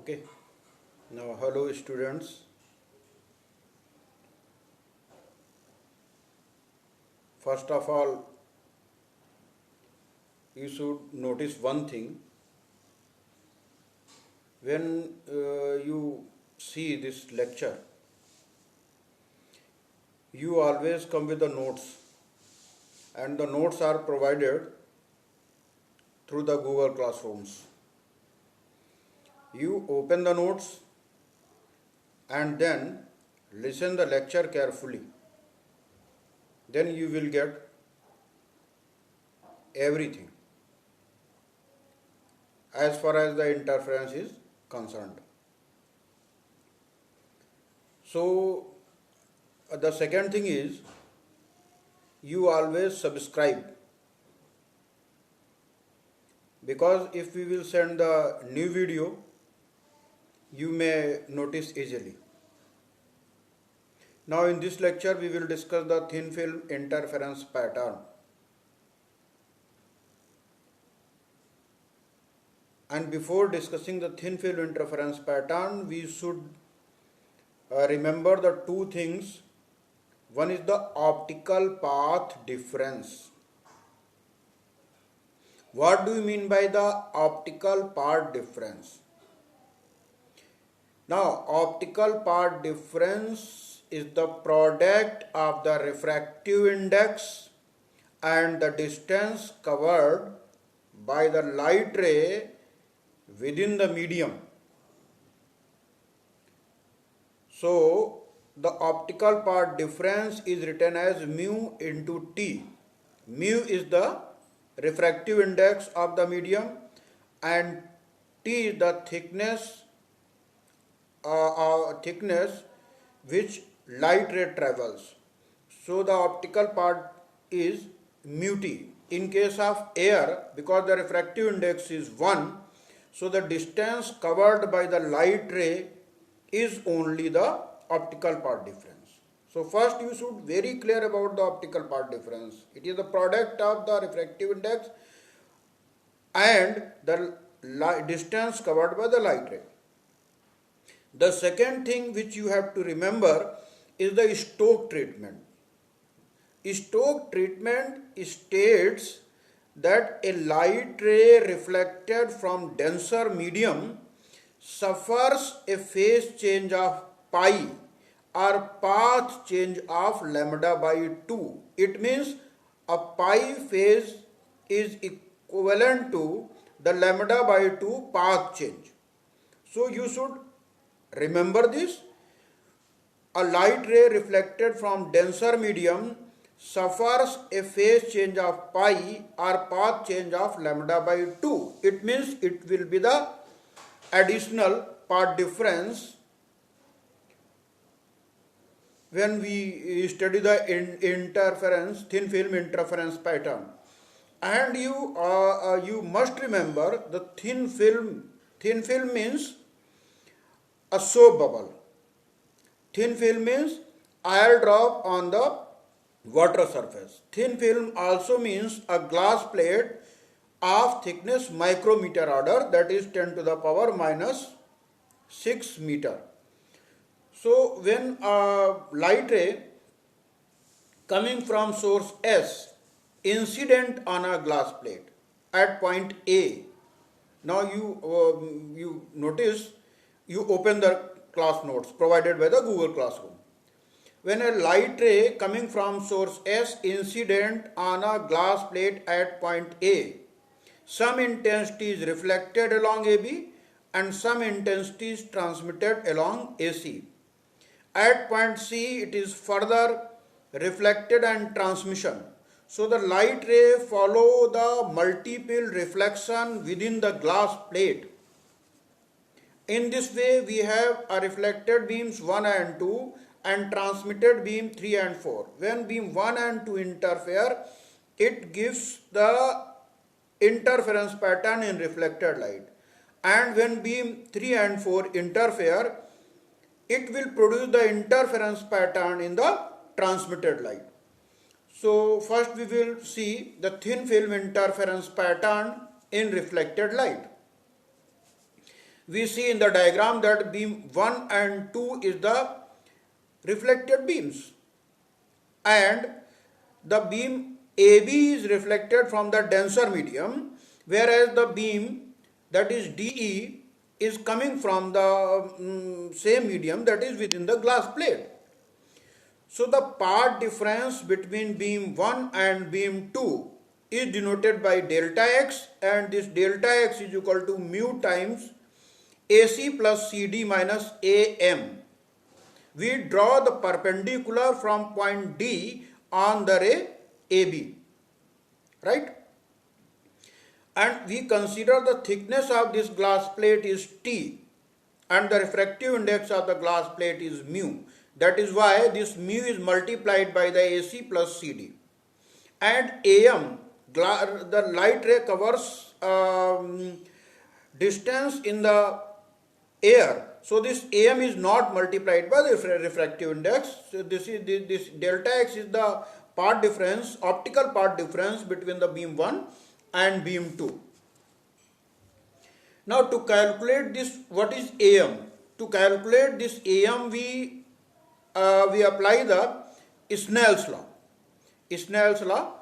Okay. Now, hello students. First of all, you should notice one thing. When you see this lecture, you always come with the notes, and the notes are provided through the Google Classrooms. You open the notes and then listen the lecture carefully. Then you will get everything as far as the interference is concerned. So, the second thing is you always subscribe, because if we will send the new video, you may notice easily. Now, in this lecture, we will discuss the thin film interference pattern. And before discussing the thin film interference pattern, we should remember the two things. One is the optical path difference. What do you mean by the optical path difference? Now, optical path difference is the product of the refractive index and the distance covered by the light ray within the medium. So, the optical path difference is written as mu into T. Mu is the refractive index of the medium and T is the thickness which light ray travels. So the optical path is mu T. In case of air, because the refractive index is 1, so the distance covered by the light ray is only the optical path difference. So first you should very clear about the optical path difference. It is the product of the refractive index and the distance covered by the light ray. The second thing which you have to remember is the Stokes treatment. Stokes treatment states that a light ray reflected from denser medium suffers a phase change of pi or path change of lambda by 2. It means a pi phase is equivalent to the lambda by 2 path change. So you should remember this. A light ray reflected from denser medium suffers a phase change of pi or path change of lambda by 2. It means it will be the additional path difference when we study the thin film interference pattern. And you must remember the thin film. Thin film means a soap bubble. Thin film means air drop on the water surface. Thin film also means a glass plate of thickness micrometer order, that is 10 to the power minus 6 meter. So when a light ray coming from source S incident on a glass plate at point A, now you notice, you open the class notes provided by the Google Classroom. When a light ray coming from source S incident on a glass plate at point A, some intensity is reflected along AB and some intensity is transmitted along AC. At point C, it is further reflected and transmission. So the light ray follow the multiple reflection within the glass plate. In this way, we have a reflected beams 1 and 2 and transmitted beam 3 and 4. When beam 1 and 2 interfere, it gives the interference pattern in reflected light. And when beam 3 and 4 interfere, it will produce the interference pattern in the transmitted light. So first we will see the thin film interference pattern in reflected light. we see in the diagram that beam 1 and 2 is the reflected beams, and the beam AB is reflected from the denser medium, whereas the beam that is DE is coming from the same medium, that is within the glass plate. So the path difference between beam 1 and beam 2 is denoted by delta x, and this delta x is equal to mu times AC plus CD minus AM. We draw the perpendicular from point D on the ray AB, right? And we consider the thickness of this glass plate is T, and the refractive index of the glass plate is mu. That is why this mu is multiplied by the AC plus CD. And AM, the light ray covers distance in the air. So this AM is not multiplied by the refractive index. So this delta x is the path difference, optical path difference between the beam 1 and beam 2. Now to calculate this, what is AM? To calculate this AM, we apply the Snell's law. Snell's law,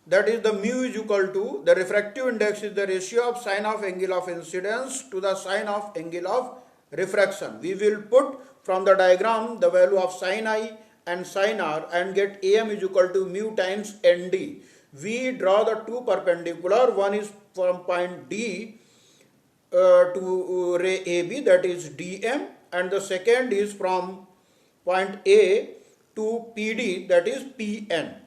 that is the mu is equal to, the refractive index is the ratio of sine of angle of incidence to the sine of angle of refraction. We will put from the diagram the value of sine I and sine R and get AM is equal to mu times ND. We draw the two perpendicular, one is from point D to ray AB, that is DM, and the second is from point A to PD, that is PN.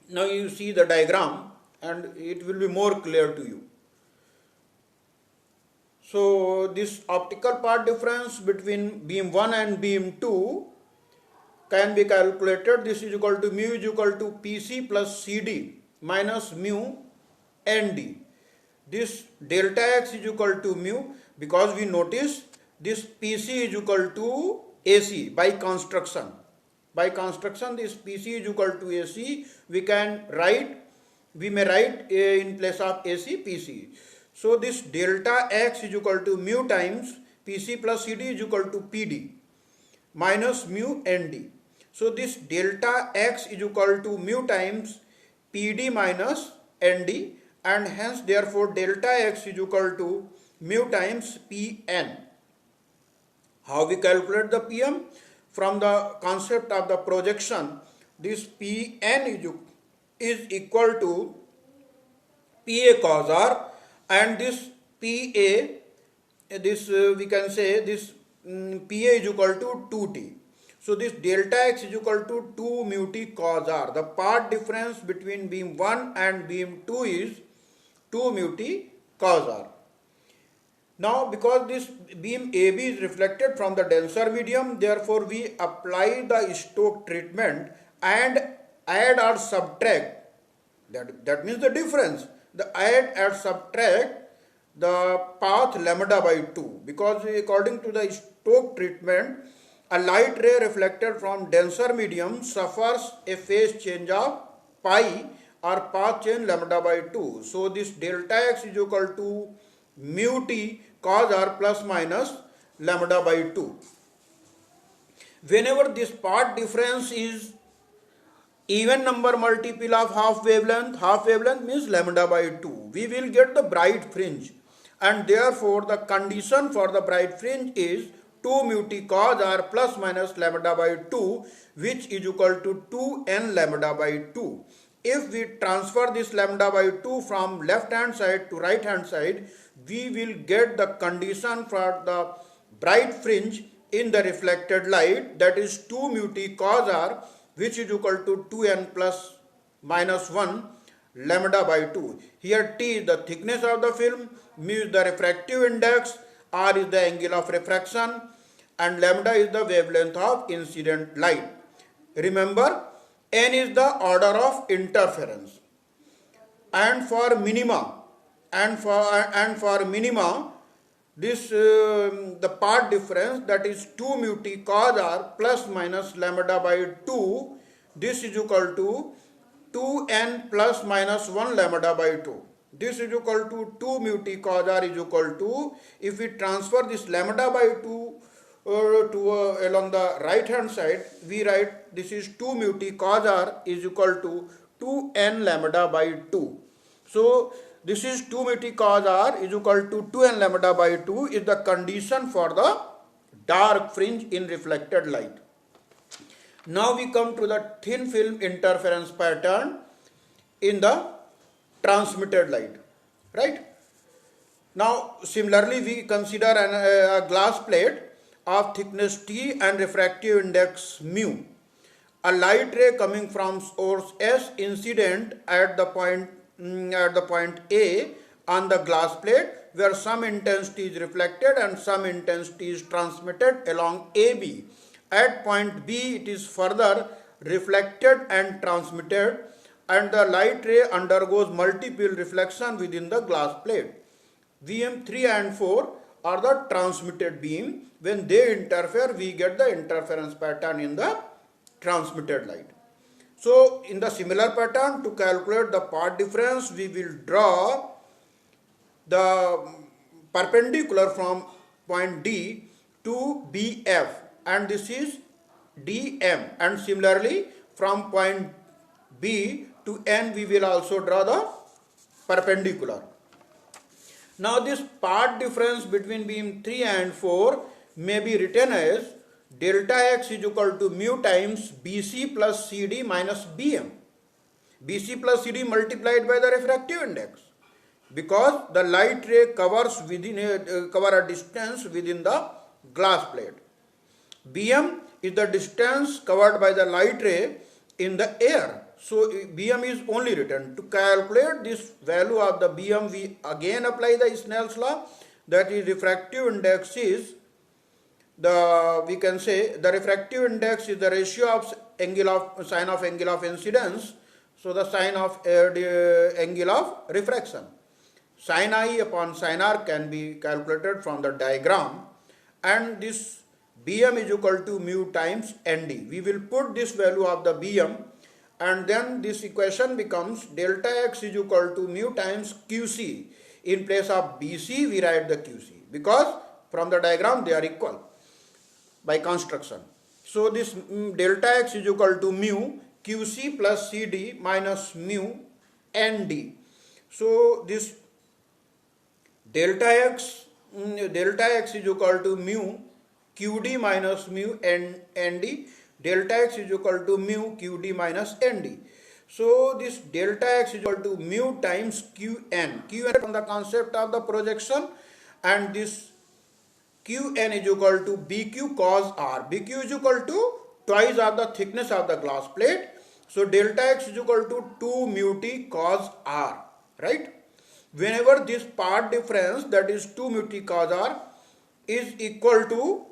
Now you see the diagram and it will be more clear to you. So this optical path difference between beam 1 and beam 2 can be calculated. This is equal to mu is equal to PC plus CD minus mu ND. This delta x is equal to mu, because we notice this PC is equal to AC by construction. By construction, this PC is equal to AC. We may write in place of AC PC. So this delta x is equal to mu times PC plus CD is equal to PD minus mu ND. So this delta x is equal to mu times PD minus ND, and hence therefore delta x is equal to mu times Pn. How we calculate the Pm? From the concept of the projection, this Pn is equal to Pa cos R, and this Pa, we can say this Pa is equal to 2t. So this delta x is equal to 2 mu t cos R. The path difference between beam 1 and beam 2 is 2 mu t cos R. Now because this beam AB is reflected from the denser medium, therefore we apply the Stokes treatment and add or subtract, that means the difference, the add and subtract the path lambda by 2, because according to the Stokes treatment, a light ray reflected from denser medium suffers a phase change of pi or path change lambda by 2. So this delta x is equal to mu t cos R plus minus lambda by 2. Whenever this path difference is even number multiple of half wavelength means lambda by 2, we will get the bright fringe, and therefore the condition for the bright fringe is 2 mu t cos R plus minus lambda by 2, which is equal to 2n lambda by 2. If we transfer this lambda by 2 from left hand side to right hand side, we will get the condition for the bright fringe in the reflected light, that is 2 mu t cos R, which is equal to 2n plus minus 1 lambda by 2. Here T is the thickness of the film, mu is the refractive index, R is the angle of refraction, and lambda is the wavelength of incident light. Remember, n is the order of interference, and for minima this the path difference, that is 2 mu t cos R plus minus lambda by 2, this is equal to 2n plus minus 1 lambda by 2. this is equal to 2 mu t cos r is equal to, if we transfer this lambda by 2 along the right hand side, we write this is 2 mu t cos r is equal to 2n lambda by 2. So this is 2 mu t cos r is equal to 2n lambda by 2 is the condition for the dark fringe in reflected light. Now we come to the thin film interference pattern in the transmitted light, right? Now similarly we consider a glass plate of thickness t and refractive index mu. A light ray coming from source S incident at the point A on the glass plate, where some intensity is reflected and some intensity is transmitted along AB. At point B it is further reflected and transmitted, and the light ray undergoes multiple reflection within the glass plate. VM 3 and 4 are the transmitted beam. When they interfere, we get the interference pattern in the transmitted light. So in the similar pattern, to calculate the path difference, we will draw the perpendicular from point D to BF, and this is DM, and similarly from point B to N we will also draw the perpendicular. Now this path difference between beam 3 and 4 may be written as delta x is equal to mu times BC plus CD minus BM. BC plus CD multiplied by the refractive index, because the light ray covers cover a distance within the glass plate. BM is the distance covered by the light ray in the air. So BM is only written. To calculate this value of the BM, we again apply the Snell's law, that is refractive index is we can say the refractive index is the ratio of sine of angle of incidence, so the sine of angle of refraction. Sin I upon sin R can be calculated from the diagram, and this BM is equal to mu times ND. We will put this value of the BM, and then this equation becomes delta x is equal to mu times QC. In place of BC we write the QC, because from the diagram they are equal by construction. So this delta x is equal to mu QC plus CD minus mu ND. So this delta x is equal to mu QD minus mu ND. Delta x is equal to mu QD minus ND. So this delta x is equal to mu times Qn. Qn from the concept of the projection, and this Qn is equal to BQ cos R. BQ is equal to twice of the thickness of the glass plate. So delta x is equal to 2 mu t cos R, right? Whenever this path difference, that is 2 mu t cos R, is equal to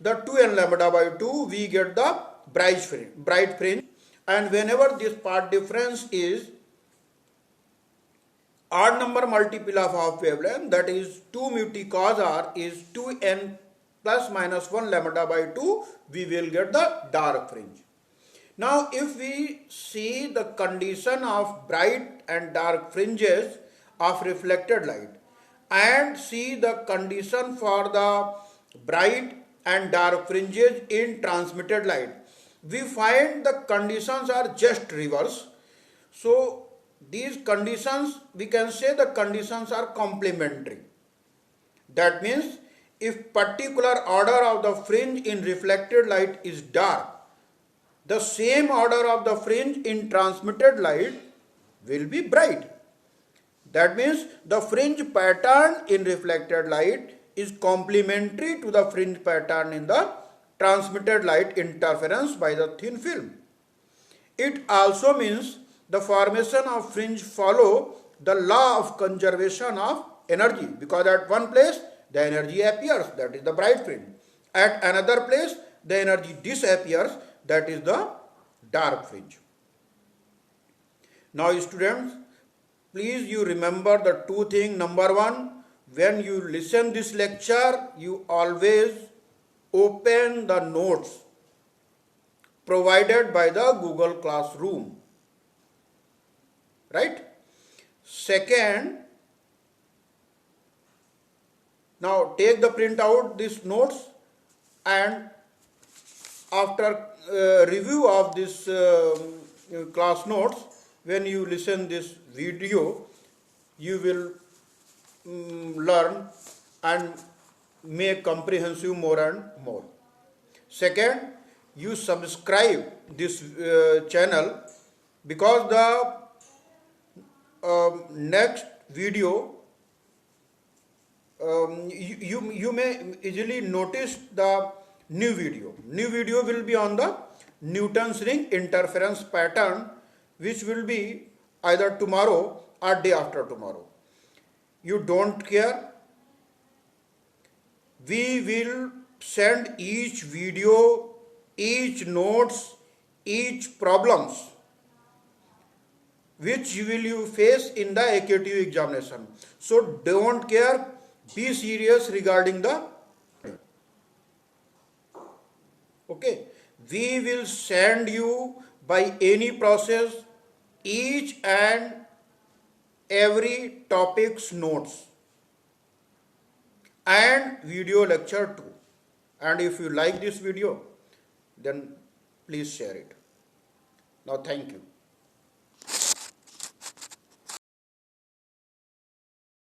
the 2n lambda by 2, we get the bright fringe. And whenever this path difference is odd number multiple of half wavelength, that is 2 mu t cos R is 2n plus minus 1 lambda by 2, we will get the dark fringe. Now if we see the condition of bright and dark fringes of reflected light, and see the condition for the bright and dark fringes in transmitted light, we find the conditions are just reverse. So these conditions, we can say the conditions are complementary. That means if particular order of the fringe in reflected light is dark, the same order of the fringe in transmitted light will be bright. That means the fringe pattern in reflected light is complementary to the fringe pattern in the transmitted light interference by the thin film. It also means the formation of fringe follow the law of conservation of energy, because at one place the energy appears, that is the bright fringe. At another place the energy disappears, that is the dark fringe. Now students, please you remember the two things. Number one, when you listen this lecture, you always open the notes provided by the Google Classroom, right? Second, now take the print out these notes, and after review of this class notes, when you listen this video, you will learn and make comprehensive more and more. Second, you subscribe this channel, because the next video, you may easily notice the new video. New video will be on the Newton's ring interference pattern, which will be either tomorrow or day after tomorrow. You don't care. We will send each video, each notes, each problems which will you face in the AQTU examination. So don't care, be serious regarding the, okay. We will send you by any process each and every topic's notes and video lecture too. And if you like this video, then please share it. Now thank you.